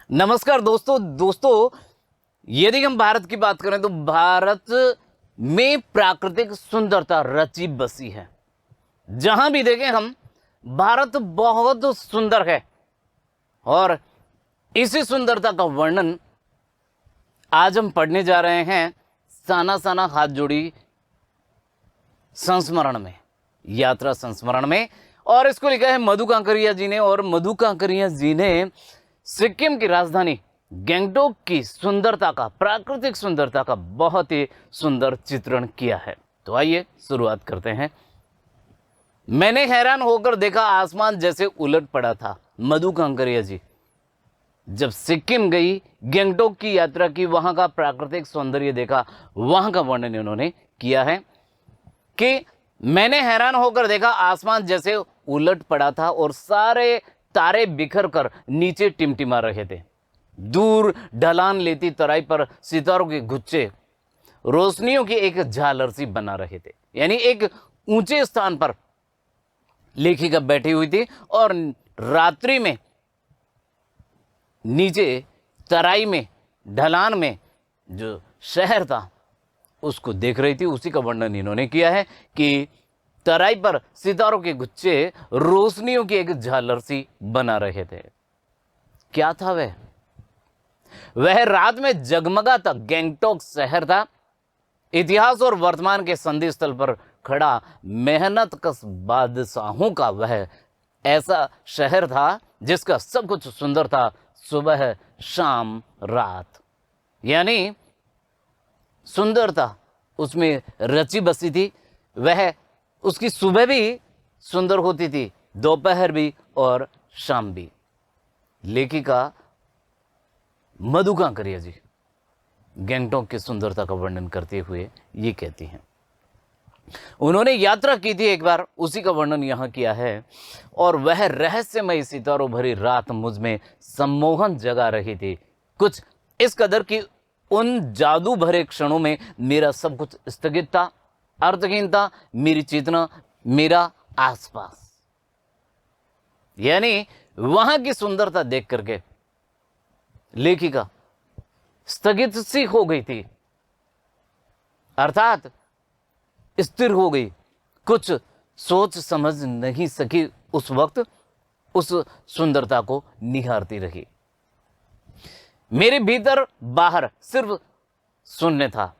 नमस्कार दोस्तों यदि हम भारत की बात करें तो भारत में प्राकृतिक सुंदरता रची बसी है। जहां भी देखें हम, भारत बहुत सुंदर है और इसी सुंदरता का वर्णन आज हम पढ़ने जा रहे हैं साना साना हाथ जोड़ी संस्मरण में, यात्रा संस्मरण में। और इसको लिखा है मधु कांकरिया जी ने। और मधु कांकरिया जी ने सिक्किम की राजधानी गैंगटॉक की सुंदरता का, प्राकृतिक सुंदरता का बहुत ही सुंदर चित्रण किया है। तो आइए शुरुआत करते हैं। मैंने हैरान होकर देखा आसमान जैसे उलट पड़ा था। मधु कांकरिया जी जब सिक्किम गई, गैंगटॉक की यात्रा की, वहां का प्राकृतिक सौंदर्य देखा, वहां का वर्णन उन्होंने किया है कि मैंने हैरान होकर देखा आसमान जैसे उलट पड़ा था और सारे तारे बिखर कर नीचे टिमटिमा रहे थे। दूर ढलान लेती तराई पर सितारों के गुच्छे रोशनियों की एक झालर सी बना रहे थे। यानी एक ऊंचे स्थान पर लेखिका बैठी हुई थी और रात्रि में नीचे तराई में, ढलान में जो शहर था उसको देख रही थी। उसी का वर्णन इन्होंने किया है कि तराई पर सितारों के गुच्छे रोशनियों की एक झालर सी बना रहे थे। क्या था वह रात में जगमगाता गैंगटॉक शहर था। इतिहास और वर्तमान के संधि स्थल पर खड़ा मेहनत कश बादशाहों का वह ऐसा शहर था जिसका सब कुछ सुंदर था, सुबह शाम रात। यानी सुंदरता उसमें रची बसी थी। वह उसकी सुबह भी सुंदर होती थी, दोपहर भी और शाम भी। लेखिका मधु कांकरिया जी गैंगटॉक की सुंदरता का वर्णन करते हुए ये कहती हैं। उन्होंने यात्रा की थी एक बार, उसी का वर्णन यहां किया है। और वह रहस्यमय सितारों भरी रात मुझ में सम्मोहन जगा रही थी, कुछ इस कदर कि उन जादू भरे क्षणों में मेरा सब कुछ स्थगित था, अर्थहीन था, मेरी चेतना, मेरा आसपास। यानी वहां की सुंदरता देख करके लेखिका स्थगित सी हो गई थी, अर्थात स्थिर हो गई, कुछ सोच समझ नहीं सकी। उस वक्त उस सुंदरता को निहारती रही। मेरे भीतर बाहर सिर्फ शून्य था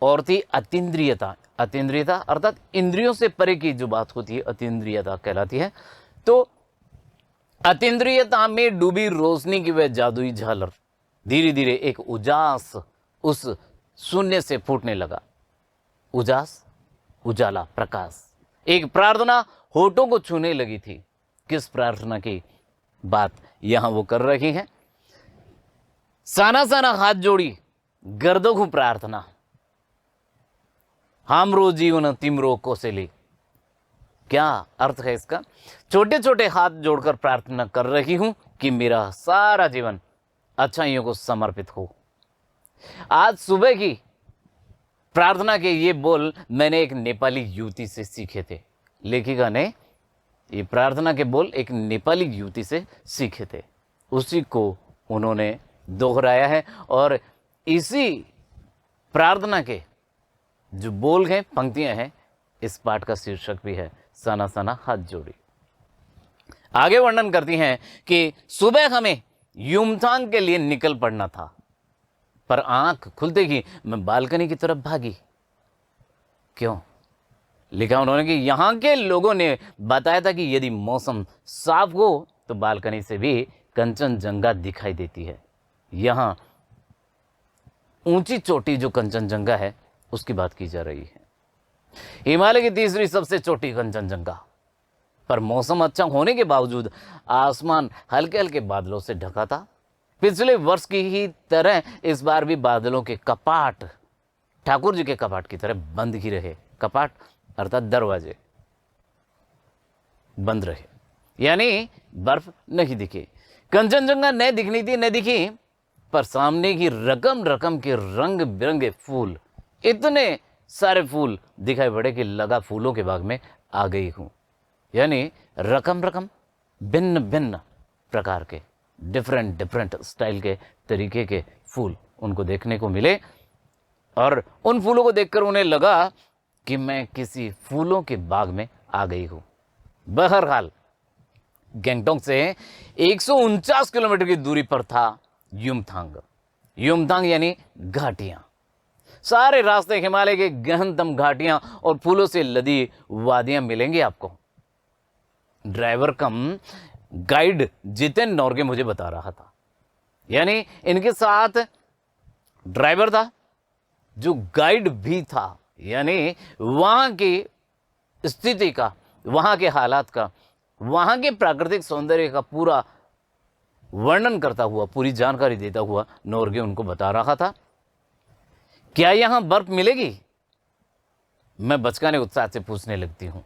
और थी अतीन्द्रियता। अतीन्द्रियता अर्थात इंद्रियों से परे की जो बात होती है अतीन्द्रियता कहलाती है। तो अतीन्द्रियता में डूबी रोशनी की वह जादुई झालर धीरे धीरे एक उजास उस शून्य से फूटने लगा। उजास, उजाला, प्रकाश। एक प्रार्थना होठों को छूने लगी थी। किस प्रार्थना की बात यहां वो कर रही है? साना साना हाथ जोड़ी गर्दो प्रार्थना, हामरो जीवन तिमरो कोसेली। क्या अर्थ है इसका? छोटे छोटे हाथ जोड़कर प्रार्थना कर रही हूं कि मेरा सारा जीवन अच्छाइयों को समर्पित हो। आज सुबह की प्रार्थना के ये बोल मैंने एक नेपाली युवती से सीखे थे। लेखिका ने ये प्रार्थना के बोल एक नेपाली युवती से सीखे थे, उसी को उन्होंने दोहराया है। और इसी प्रार्थना के जो बोल हैं, पंक्तियां हैं, इस पाठ का शीर्षक भी है साना साना हाथ जोड़ी। आगे वर्णन करती हैं कि सुबह हमें युमथांग के लिए निकल पड़ना था, पर आंख खुलते ही मैं बालकनी की तरफ भागी। क्यों? लिखा उन्होंने कि यहां के लोगों ने बताया था कि यदि मौसम साफ हो तो बालकनी से भी कंचनजंगा दिखाई देती है। यहां ऊंची चोटी जो कंचनजंगा है उसकी बात की जा रही है। हिमालय की तीसरी सबसे चोटी कंचनजंगा। पर मौसम अच्छा होने के बावजूद आसमान हल्के हल्के बादलों से ढका था। पिछले वर्ष की ही तरह इस बार भी बादलों के कपाट ठाकुर जी के कपाट की तरह बंद ही रहे। कपाट अर्थात दरवाजे बंद रहे, यानी बर्फ नहीं दिखी। कंचनजंगा न दिखनी थी, न दिखी, पर सामने की रकम रकम के रंग बिरंगे फूल, इतने सारे फूल दिखाई पड़े कि लगा फूलों के बाग में आ गई हूं। यानी रकम रकम, भिन्न भिन्न प्रकार के डिफरेंट डिफरेंट स्टाइल के तरीके के फूल उनको देखने को मिले और उन फूलों को देखकर उन्हें लगा कि मैं किसी फूलों के बाग में आ गई हूं। बहरहाल गैंगटॉक से 149 किलोमीटर की दूरी पर था युमथांग। युमथांग यानी घाटियां। सारे रास्ते हिमालय के गहनतम घाटियां और फूलों से लदी वादियां मिलेंगी आपको। ड्राइवर कम गाइड जितेन नॉर्गे मुझे बता रहा था, यानी इनके साथ ड्राइवर था जो गाइड भी था, यानी वहां की स्थिति का, वहां के हालात का, वहां के प्राकृतिक सौंदर्य का पूरा वर्णन करता हुआ, पूरी जानकारी देता हुआ नॉर्गे उनको बता रहा था। क्या यहां बर्फ मिलेगी? मैं बचकाने उत्साह से पूछने लगती हूं।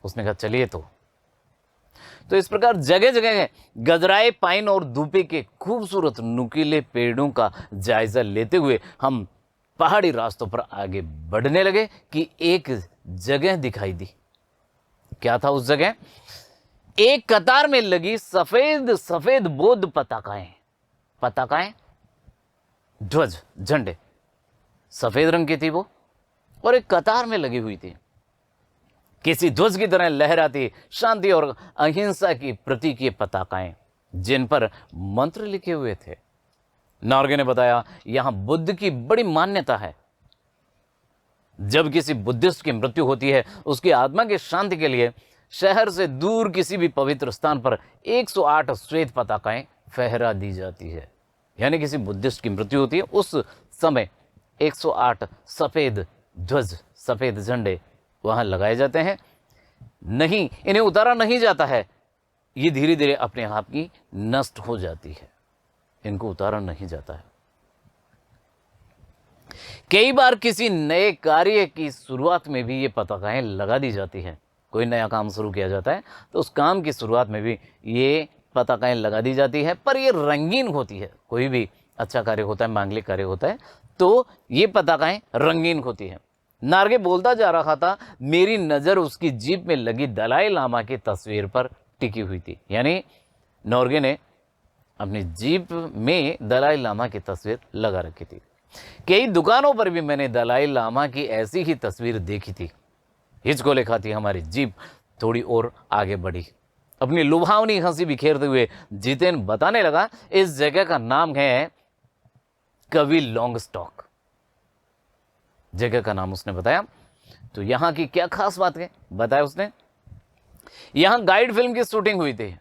उसने कहा चलिए। तो इस प्रकार जगह जगह गजराए पाइन और दूपे के खूबसूरत नुकीले पेड़ों का जायजा लेते हुए हम पहाड़ी रास्तों पर आगे बढ़ने लगे कि एक जगह दिखाई दी। क्या था उस जगह? एक कतार में लगी सफेद सफेद बौद्ध पताकाएं, ध्वज, झंडे, सफेद रंग की थी वो और एक कतार में लगी हुई थी। किसी ध्वज की तरह लहराती शांति और अहिंसा की प्रतीकीय पताकाएं जिन पर मंत्र लिखे हुए थे। नॉर्गे ने बताया यहां बुद्ध की बड़ी मान्यता है। जब किसी बुद्धिस्ट की मृत्यु होती है, उसकी आत्मा की शांति के लिए शहर से दूर किसी भी पवित्र स्थान पर 108 श्वेत पताकाएं फहरा दी जाती है। यानी किसी बुद्धिस्ट की मृत्यु होती है, उस समय 108 सफेद ध्वज, सफेद झंडे वहां लगाए जाते हैं। नहीं, इन्हें उतारा नहीं जाता है, ये धीरे धीरे अपने आप की नष्ट हो जाती है, इनको उतारा नहीं जाता है। कई बार किसी नए कार्य की शुरुआत में भी ये पताकाएं लगा दी जाती हैं। कोई नया काम शुरू किया जाता है तो उस काम की शुरुआत में भी ये पताकाएं लगा दी जाती है, पर ये रंगीन होती है। कोई भी अच्छा कार्य होता है, मांगलिक कार्य होता है, तो ये पताकाएं रंगीन होती है। नॉर्गे बोलता जा रहा था, मेरी नज़र उसकी जीप में लगी दलाई लामा की तस्वीर पर टिकी हुई थी। यानी नॉर्गे ने अपनी जीप में दलाई लामा की तस्वीर लगा रखी थी। कई दुकानों पर भी मैंने दलाई लामा की ऐसी ही तस्वीर देखी थी। हिचकोले खाती हमारी जीप थोड़ी और आगे बढ़ी। अपनी लुभावनी हंसी बिखेरते हुए जितेन बताने लगा, इस जगह का नाम है कवि लॉन्गस्टॉक। जगह का नाम उसने बताया। तो यहां की क्या खास बात है बताया उसने। यहां गाइड फिल्म की शूटिंग हुई थी।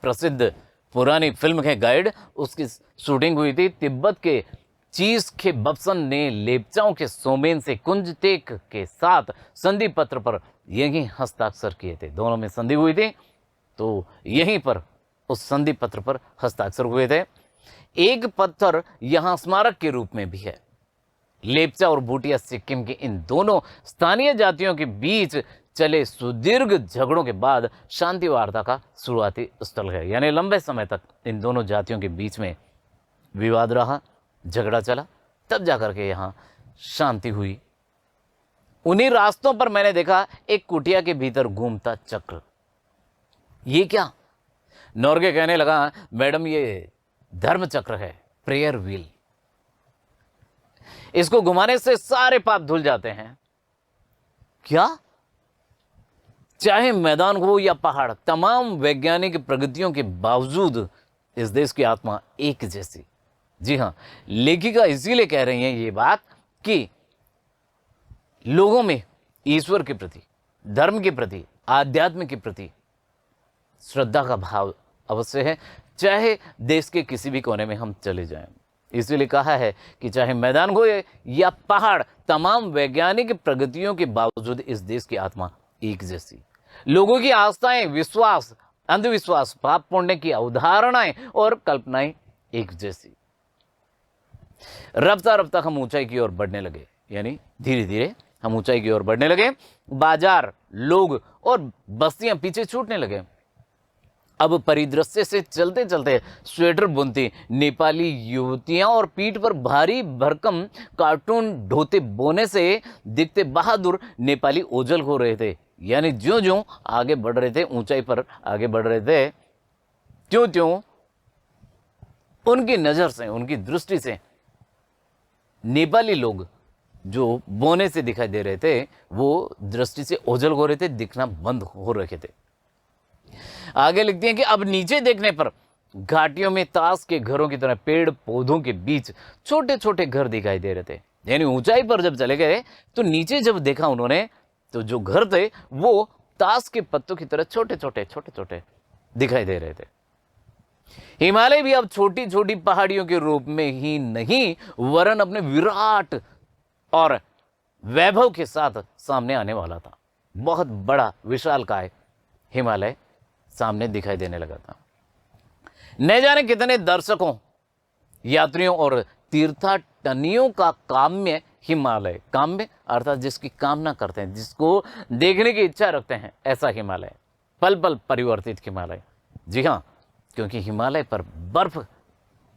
प्रसिद्ध पुरानी फिल्म है गाइड, उसकी शूटिंग हुई थी। तिब्बत के चीज के बप्सन ने लेपचाओं के सोमेन से कुंजटेक के साथ संधि पत्र पर यही हस्ताक्षर किए थे। दोनों में संधि हुई थी, तो यहीं पर उस संधि पत्र पर हस्ताक्षर हुए थे। एक पत्थर यहां स्मारक के रूप में भी है। लेपचा और भूटिया सिक्किम के इन दोनों स्थानीय जातियों के बीच चले सुदीर्घ झगड़ों के बाद शांति वार्ता का शुरुआती स्थल है। यानी लंबे समय तक इन दोनों जातियों के बीच में विवाद रहा, झगड़ा चला, तब जाकर के यहाँ शांति हुई। उन्हीं रास्तों पर मैंने देखा एक कुटिया के भीतर घूमता चक्र। ये क्या? नॉर्गे कहने लगा, मैडम ये धर्म चक्र है, प्रेयर व्हील। इसको घुमाने से सारे पाप धुल जाते हैं। क्या? चाहे मैदान हो या पहाड़, तमाम वैज्ञानिक प्रगतियों के बावजूद इस देश की आत्मा एक जैसी। जी हां, लेखिका इसीलिए कह रही हैं ये बात कि लोगों में ईश्वर के प्रति, धर्म के प्रति, आध्यात्म के प्रति श्रद्धा का भाव अवश्य है, चाहे देश के किसी भी कोने में हम चले जाएं। इसीलिए कहा है कि चाहे मैदान हो या पहाड़, तमाम वैज्ञानिक प्रगतियों के बावजूद इस देश की आत्मा एक जैसी। लोगों की आस्थाएं, विश्वास, अंधविश्वास, पाप पुण्य की अवधारणाएं और कल्पनाएं एक जैसी। रफ्ता रफ्ता हम ऊंचाई की ओर बढ़ने लगे, यानी धीरे धीरे हम ऊंचाई की ओर बढ़ने लगे। बाजार, लोग और बस्तियां पीछे छूटने लगे। अब परिदृश्य से चलते चलते स्वेटर बुनती नेपाली युवतियां और पीठ पर भारी भरकम कार्टून ढोते बोने से दिखते बहादुर नेपाली ओझल हो रहे थे। यानी ज्यों ज्यों आगे बढ़ रहे थे, ऊंचाई पर आगे बढ़ रहे थे, त्यों त्यों उनकी नज़र से, उनकी दृष्टि से नेपाली लोग जो बोने से दिखाई दे रहे थे वो दृष्टि से ओझल हो रहे थे, दिखना बंद हो रखे थे। आगे लिखती हैं कि अब नीचे देखने पर घाटियों में ताश के घरों की तरह पेड़ पौधों के बीच छोटे छोटे घर दिखाई दे रहे थे। यानी ऊंचाई पर जब चले गए तो नीचे जब देखा उन्होंने तो जो घर थे वो ताश के पत्तों की तरह छोटे छोटे दिखाई दे रहे थे। हिमालय भी अब छोटी छोटी पहाड़ियों के रूप में ही नहीं वरन अपने विराट और वैभव के साथ सामने आने वाला था। बहुत बड़ा विशालकाय हिमालय सामने दिखाई देने लगा था। न जाने कितने दर्शकों, यात्रियों और तीर्थाटनियों का काम्य हिमालय, काम्य अर्थात जिसकी कामना करते हैं, जिसको देखने की इच्छा रखते हैं, ऐसा हिमालय, पल पल परिवर्तित हिमालय। जी हाँ, क्योंकि हिमालय पर बर्फ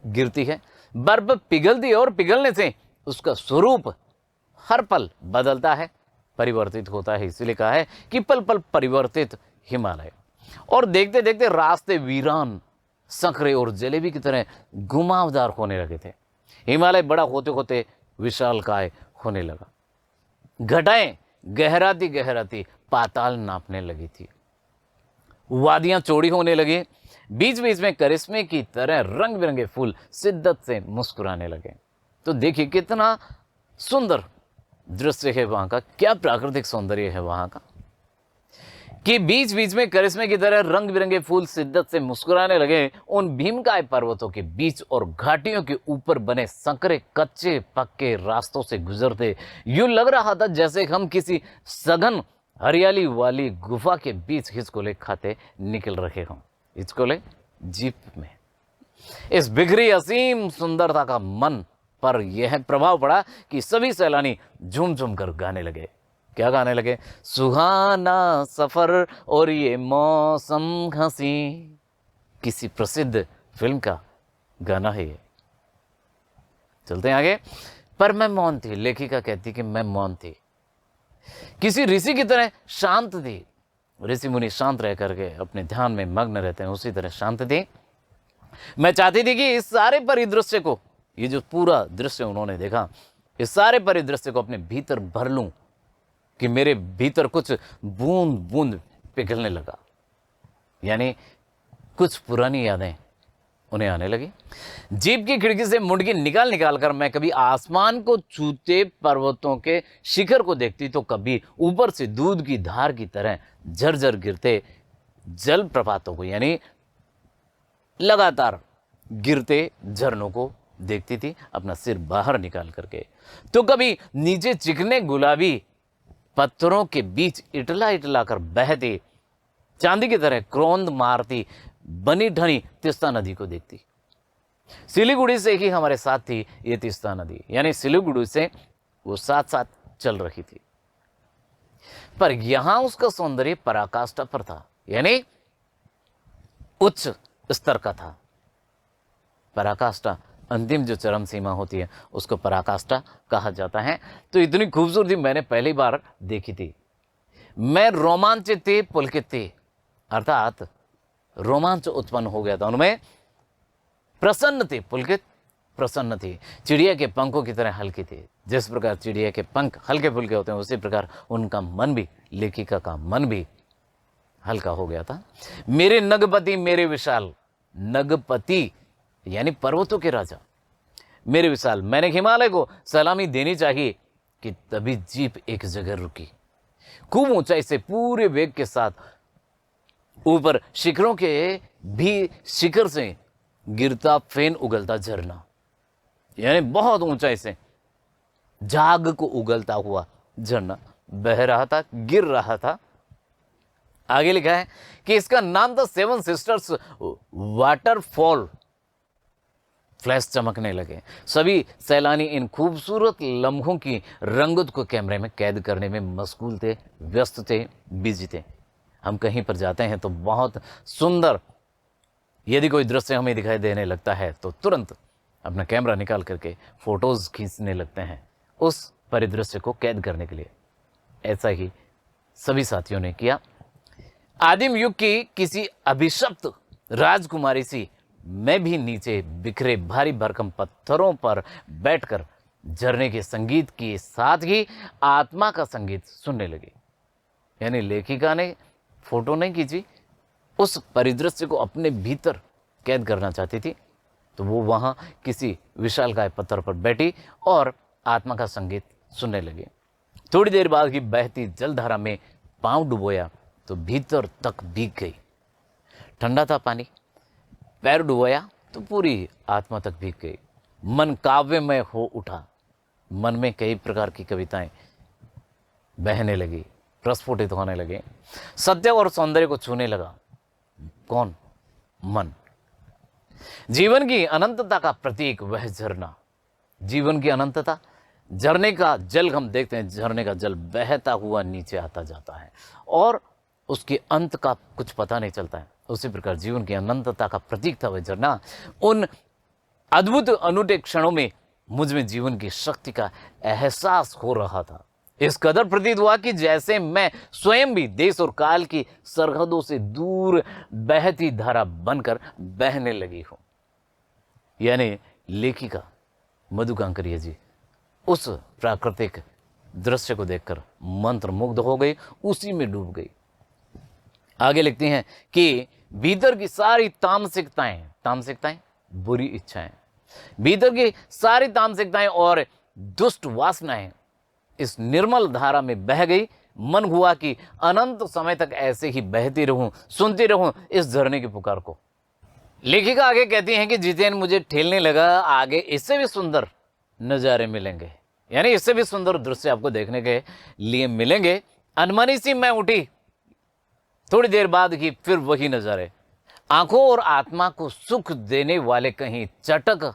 गिरती है, बर्फ पिघलती है और पिघलने से उसका स्वरूप हर पल बदलता है, परिवर्तित होता है। इसलिए कहा है कि पल पल परिवर्तित हिमालय। और देखते देखते रास्ते वीरान, संकरे और जलेबी की तरह घुमावदार होने लगे थे। हिमालय बड़ा होते होते विशालकाय होने लगा। घटाएं गहराती गहराती पाताल नापने लगी थी। वादियां चौड़ी होने लगी। बीच बीच में करिश्मे की तरह रंग बिरंगे फूल शिद्दत से मुस्कुराने लगे। तो देखिए कितना सुंदर दृश्य है वहां का, क्या प्राकृतिक सौंदर्य है वहां का, कि बीच बीच में करिश्मे की तरह रंग बिरंगे फूल शिद्दत से मुस्कुराने लगे। उन भीमकाय पर्वतों के बीच और घाटियों के ऊपर बने संकरे कच्चे पक्के रास्तों से गुजरते यूं लग रहा था जैसे हम किसी सघन हरियाली वाली गुफा के बीच हिचकोले खाते निकल रहे हों। हिचकोले जीप में। इस बिखरी असीम सुंदरता का मन पर यह प्रभाव पड़ा कि सभी सैलानी झूम झूम कर गाने लगे। क्या गाने लगे? सुहाना सफर और ये मौसम हंसी। किसी प्रसिद्ध फिल्म का गाना है ये। चलते हैं आगे। पर मैं मौन थी, लेखिका कहती कि मैं मौन थी, किसी ऋषि की तरह शांत थी। ऋषि मुनि शांत रह करके अपने ध्यान में मग्न रहते हैं, उसी तरह शांत थी। मैं चाहती थी कि इस सारे परिदृश्य को, ये जो पूरा दृश्य उन्होंने देखा, इस सारे परिदृश्य को अपने भीतर भर लूं, कि मेरे भीतर कुछ बूंद बूंद पिघलने लगा। यानी कुछ पुरानी यादें उन्हें आने लगी। जीप की खिड़की से मुंडकी निकाल निकाल कर मैं कभी आसमान को छूते पर्वतों के शिखर को देखती, तो कभी ऊपर से दूध की धार की तरह झरझर गिरते जल प्रपातों को, यानी लगातार गिरते झरनों को देखती थी अपना सिर बाहर निकाल करके। तो कभी नीचे चिकने गुलाबी पत्थरों के बीच इटला इटला कर बहती चांदी की तरह क्रोंद मारती बनी ढनी तीस्ता नदी को देखती। सिलीगुड़ी से ही हमारे साथ थी ये तीस्ता नदी, यानी सिलीगुड़ी से वो साथ साथ चल रही थी, पर यहां उसका सौंदर्य पराकाष्ठा पर था, यानी उच्च स्तर का था। पराकाष्ठा अंतिम जो चरम सीमा होती है उसको पराकाष्ठा कहा जाता है। तो इतनी खूबसूरती मैंने पहली बार देखी थी। मैं रोमांचित थी, पुलकित थी, अर्थात रोमांच उत्पन्न हो गया था उनमें। प्रसन्न थी, पुलकित प्रसन्न थी, चिड़िया के पंखों की तरह हल्की थी। जिस प्रकार चिड़िया के पंख हल्के फुल्के होते हैं, उसी प्रकार उनका मन भी, लेखिका का मन भी हल्का हो गया था। मेरे नगपति मेरे विशाल, नगपति यानी पर्वतों के राजा, मेरे विशाल, मैंने हिमालय को सलामी देनी चाहिए कि तभी जीप एक जगह रुकी। खूब ऊंचाई से पूरे वेग के साथ ऊपर शिखरों के भी शिखर से गिरता फेन उगलता झरना, यानी बहुत ऊंचाई से झाग को उगलता हुआ झरना बह रहा था, गिर रहा था। आगे लिखा है कि इसका नाम था सेवन सिस्टर्स वाटरफॉल। फ्लैश चमकने लगे। सभी सैलानी इन खूबसूरत लम्हों की रंगत को कैमरे में कैद करने में मशगूल थे, व्यस्त थे, बिजी थे। हम कहीं पर जाते हैं तो बहुत सुंदर यदि कोई दृश्य हमें दिखाई देने लगता है तो तुरंत अपना कैमरा निकाल करके फोटोज खींचने लगते हैं उस परिदृश्य को कैद करने के लिए। ऐसा ही सभी साथियों ने किया। आदिम युग की किसी अभिशप्त राजकुमारी सी मैं भी नीचे बिखरे भारी भरकम पत्थरों पर बैठकर झरने के संगीत के साथ ही आत्मा का संगीत सुनने लगी। यानी लेखिका ने फोटो नहीं खींची, उस परिदृश्य को अपने भीतर कैद करना चाहती थी, तो वो वहाँ किसी विशालकाय पत्थर पर बैठी और आत्मा का संगीत सुनने लगी। थोड़ी देर बाद ही बहती जलधारा में पांव डुबोया तो भीतर तक भीग गई। ठंडा था पानी, पैर डुबोया तो पूरी आत्मा तक भीग गई। मन काव्यमय हो उठा, मन में कई प्रकार की कविताएं बहने लगी, प्रस्फुटित होने लगे। सत्य और सौंदर्य को छूने लगा। कौन? मन। जीवन की अनंतता का प्रतीक वह झरना। जीवन की अनंतता, झरने का जल हम देखते हैं, झरने का जल बहता हुआ नीचे आता जाता है और उसके अंत का कुछ पता नहीं चलता है। उसी प्रकार जीवन की अनंतता का प्रतीक था वह झरना। उन अद्भुत अनूठे क्षणों में मुझ में जीवन की शक्ति का एहसास हो रहा था। इस कदर प्रतीत हुआ कि जैसे मैं स्वयं भी देश और काल की सरहदों से दूर बहती धारा बनकर बहने लगी हूं। यानी लेखिका मधु कांकरिया जी उस प्राकृतिक दृश्य को देखकर मंत्रमुग्ध हो गई, उसी में डूब गई। आगे लिखती हैं कि भीतर की सारी तामसिकताएं बुरी इच्छाएं, भीतर की सारी तामसिकताएं और दुष्ट वासनाएं इस निर्मल धारा में बह गई। मन हुआ कि अनंत समय तक ऐसे ही बहती रहूं, सुनती रहूं इस झरने की पुकार को। लेखिका आगे कहती हैं कि जितेन मुझे ठेलने लगा, आगे इससे भी सुंदर नज़ारे मिलेंगे, यानी इससे भी सुंदर दृश्य आपको देखने के लिए मिलेंगे। अनमनी सी मैं उठी, थोड़ी देर बाद ही फिर वही नज़ारे। आंखों और आत्मा को सुख देने वाले कहीं चटक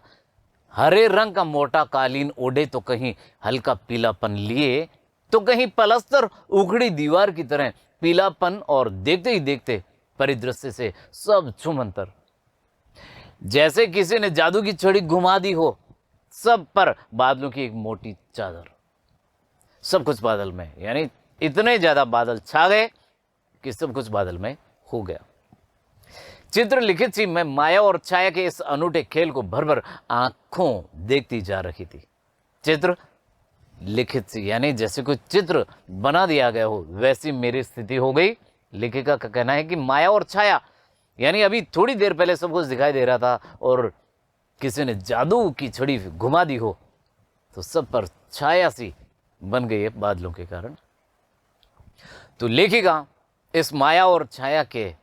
हरे रंग का मोटा कालीन ओढ़े तो कहीं हल्का पीलापन लिए, तो कहीं पलस्तर उखड़ी दीवार की तरह पीलापन, और देखते ही देखते परिदृश्य से सब छुमंतर। जैसे किसी ने जादू की छड़ी घुमा दी हो, सब पर बादलों की एक मोटी चादर, सब कुछ बादल में, यानी इतने ज्यादा बादल छा गए कि सब कुछ बादल में हो गया। चित्र लिखित सी मैं माया और छाया के इस अनूठे खेल को भर भर आंखों देखती जा रही थी। चित्र लिखित सी यानी जैसे कोई चित्र बना दिया गया हो, वैसी मेरी स्थिति हो गई। लेखिका का कहना है कि माया और छाया, यानी अभी थोड़ी देर पहले सब कुछ दिखाई दे रहा था और किसी ने जादू की छड़ी घुमा दी हो, तो सब पर छाया सी बन गई है बादलों के कारण। तो लेखिका इस माया और छाया के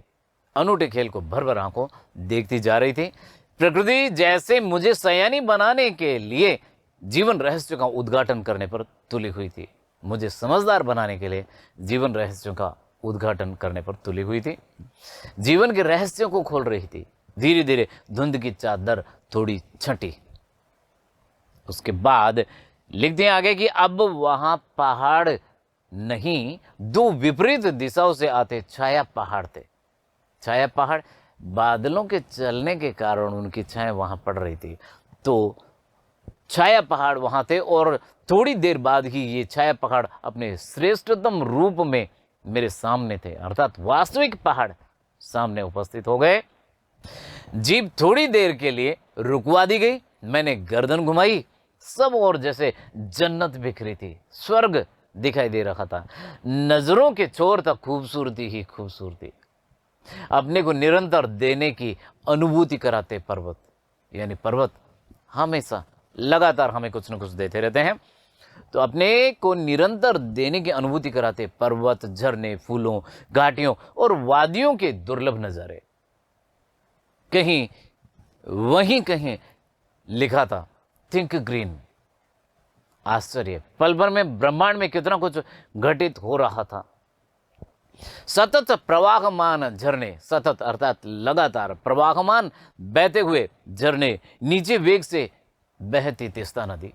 अनूठे खेल को भर भर आंखों देखती जा रही थी। प्रकृति जैसे मुझे सयानी बनाने के लिए जीवन रहस्यों का उद्घाटन करने पर तुली हुई थी, मुझे समझदार बनाने के लिए जीवन रहस्यों का उद्घाटन करने पर तुली हुई थी, जीवन के रहस्यों को खोल रही थी। धीरे धीरे धुंध की चादर थोड़ी छंटी। उसके बाद लिखते हैं आगे कि अब वहां पहाड़ नहीं, दो विपरीत दिशाओं से आते छाया पहाड़ थे। छाया पहाड़, बादलों के चलने के कारण उनकी छाया वहां पड़ रही थी, तो छाया पहाड़ वहां थे। और थोड़ी देर बाद ही ये छाया पहाड़ अपने श्रेष्ठतम रूप में मेरे सामने थे, अर्थात वास्तविक पहाड़ सामने उपस्थित हो गए। जीप थोड़ी देर के लिए रुकवा दी गई, मैंने गर्दन घुमाई, सब और जैसे जन्नत बिखरी थी, स्वर्ग दिखाई दे रहा था। नजरों के छोर तक खूबसूरती ही खूबसूरती, अपने को निरंतर देने की अनुभूति कराते पर्वत, यानी पर्वत हमेशा लगातार हमें कुछ न कुछ देते रहते हैं, तो अपने को निरंतर देने की अनुभूति कराते पर्वत, झरने, फूलों, घाटियों और वादियों के दुर्लभ नजारे। कहीं वहीं कहीं लिखा था थिंक ग्रीन। आश्चर्य, पल भर में ब्रह्मांड में कितना कुछ घटित हो रहा था। सतत प्रवाहमान झरने, सतत अर्थात लगातार, प्रवाहमान बहते हुए झरने, नीचे वेग से बहती तीस्ता नदी,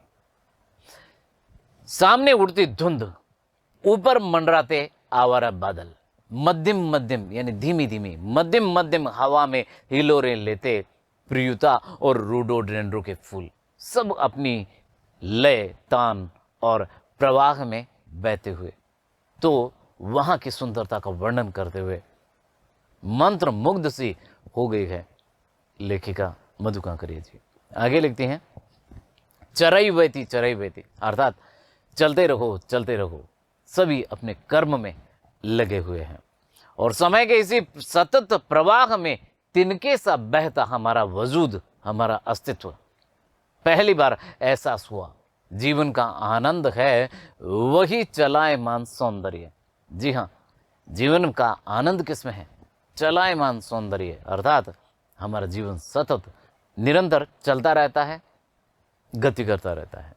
सामने उड़ती धुंध, ऊपर मंडराते आवारा बादल, मध्यम मध्यम यानी धीमी धीमी मध्यम मध्यम हवा में हिलोरें लेते प्रियुता और रोडोडेंड्रो के फूल, सब अपनी लय, तान और प्रवाह में बहते हुए। तो वहां की सुंदरता का वर्णन करते हुए मंत्र मुग्ध सी हो गई है लेखिका मधु कांकरिया जी। आगे लिखती हैं, चरई बहती अर्थात चलते रहो, सभी अपने कर्म में लगे हुए हैं और समय के इसी सतत प्रवाह में तिनके सा बहता हमारा वजूद, हमारा अस्तित्व। पहली बार एहसास हुआ जीवन का आनंद है वही चलायमान सौंदर्य। जी हाँ, जीवन का आनंद किसमें है? चलायमान सौंदर्य, अर्थात हमारा जीवन सतत निरंतर चलता रहता है, गति करता रहता है।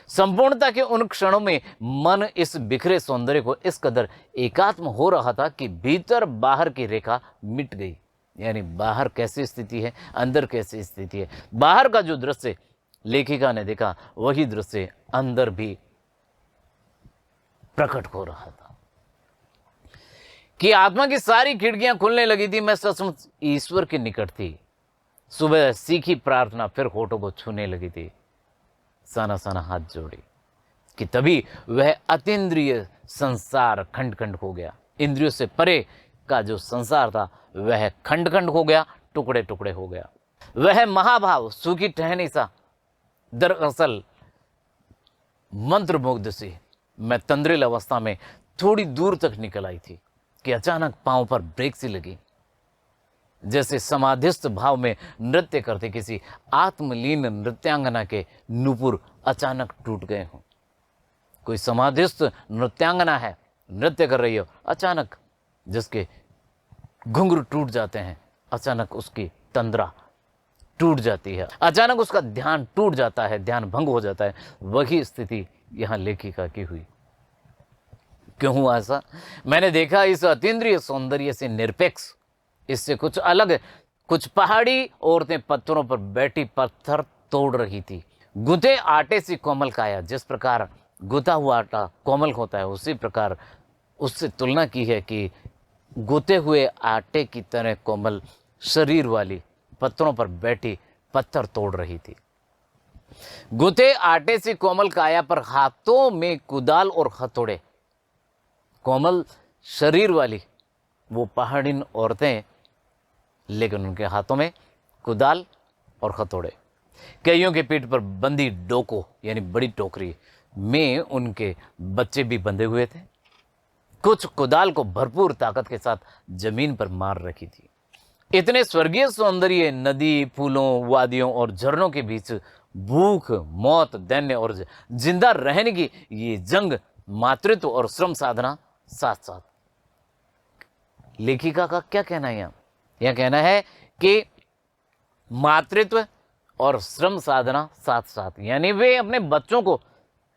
संपूर्णता के उन क्षणों में मन इस बिखरे सौंदर्य को इस कदर एकात्म हो रहा था कि भीतर बाहर की रेखा मिट गई। यानी बाहर कैसी स्थिति है, अंदर कैसी स्थिति है। बाहर का जो दृश्य लेखिका ने देखा वही दृश्य अंदर भी प्रकट हो रहा था कि आत्मा की सारी खिड़कियां खुलने लगी थी। मैं सचमुच ईश्वर के निकट थी। सुबह सीखी प्रार्थना फिर होठों को छूने लगी थी। साना साना हाथ जोड़ी कि तभी वह अतीन्द्रिय संसार खंड खंड हो गया। इंद्रियों से परे का जो संसार था वह खंड खंड हो गया, टुकड़े टुकड़े हो गया। वह महाभाव सूखी टहनी सा दरअसल मंत्रमुग्ध सी मैं तंद्रिल अवस्था में थोड़ी दूर तक निकल आई थी कि अचानक पांव पर ब्रेक सी लगी। जैसे समाधिस्थ भाव में नृत्य करते किसी आत्मलीन नृत्यांगना के नुपुर अचानक टूट गए हों। कोई समाधिस्थ नृत्यांगना है, नृत्य कर रही हो, अचानक जिसके घुंघरू टूट जाते हैं, अचानक उसकी तंद्रा टूट जाती है, अचानक उसका ध्यान टूट जाता है, ध्यान भंग हो जाता है। वही स्थिति यहां लेखिका की हुई। क्यों हुआ ऐसा? मैंने देखा इस अतीन्द्रिय सौंदर्य से निरपेक्ष, इससे कुछ अलग, कुछ पहाड़ी औरतें पत्थरों पर बैठी पत्थर तोड़ रही थी। गुथे आटे से कोमल काया, जिस प्रकार गुथा हुआ आटा कोमल होता है उसी प्रकार उससे तुलना की है कि गुथे हुए आटे की तरह कोमल शरीर वाली पत्थरों पर बैठी पत्थर तोड़ रही थी। गुथे आटे से कोमल काया पर हाथों में कुदाल और हथौड़े। कोमल शरीर वाली वो पहाड़िन औरतें, लेकिन उनके हाथों में कुदाल और हथौड़े। कईयों के पीठ पर बंदी डोको यानी बड़ी टोकरी में उनके बच्चे भी बंधे हुए थे। कुछ कुदाल को भरपूर ताकत के साथ जमीन पर मार रखी थी। इतने स्वर्गीय सौंदर्य नदी, फूलों, वादियों और झरनों के बीच भूख, मौत, दैन्य और जिंदा रहने की ये जंग, मातृत्व और श्रम साधना साथ साथ। लेखिका का क्या कहना है? यह कहना है कि मातृत्व और श्रम साधना साथ साथ, यानी वे अपने बच्चों को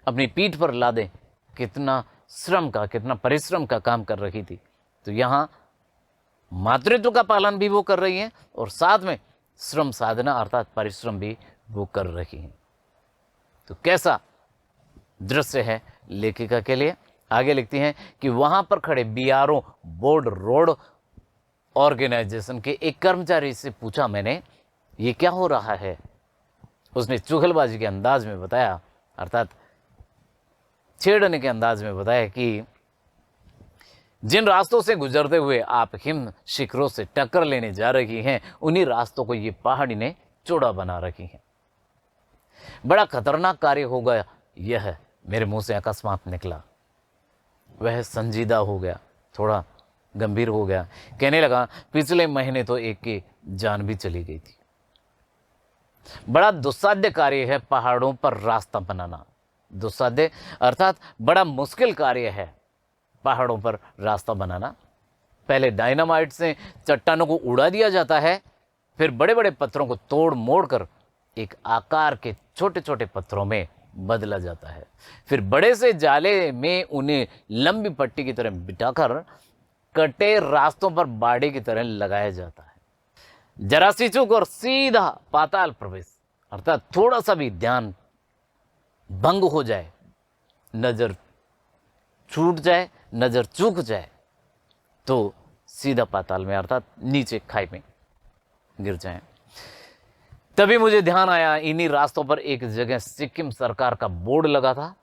अपनी पीठ पर ला दें। कितना श्रम का, कितना परिश्रम का काम कर रही थी। तो यहाँ मातृत्व का पालन भी वो कर रही हैं और साथ में श्रम साधना अर्थात परिश्रम भी वो कर रही हैं। तो कैसा दृश्य है लेखिका के लिए? आगे लिखती हैं कि वहां पर खड़े बीआरओ बोर्ड रोड ऑर्गेनाइजेशन के एक कर्मचारी से पूछा मैंने, ये क्या हो रहा है? उसने चुगलबाजी के अंदाज में बताया, अर्थात छेड़ने के अंदाज में बताया कि जिन रास्तों से गुजरते हुए आप हिम शिखरों से टक्कर लेने जा रही हैं, उन्हीं रास्तों को ये पहाड़ी ने चौड़ा बना रखी है। बड़ा खतरनाक कार्य होगा यह, मेरे मुंह से अकस्मात निकला। वह संजीदा हो गया, थोड़ा गंभीर हो गया। कहने लगा, पिछले महीने तो एक की जान भी चली गई थी। बड़ा दुस्साध्य कार्य है पहाड़ों पर रास्ता बनाना। दुस्साध्य अर्थात बड़ा मुश्किल कार्य है पहाड़ों पर रास्ता बनाना। पहले डायनामाइट से चट्टानों को उड़ा दिया जाता है, फिर बड़े बड़े पत्थरों को तोड़ मोड़ कर एक आकार के छोटे छोटे पत्थरों में बदला जाता है। फिर बड़े से जाले में उन्हें लंबी पट्टी की तरह बिठाकर कटे रास्तों पर बाड़े की तरह लगाया जाता है। जरा सी चूक और सीधा पाताल प्रवेश, अर्थात थोड़ा सा भी ध्यान भंग हो जाए, नजर छूट जाए, नजर चूक जाए तो सीधा पाताल में अर्थात नीचे खाई में गिर जाए। तभी मुझे ध्यान आया, इन्हीं रास्तों पर एक जगह सिक्किम सरकार का बोर्ड लगा था।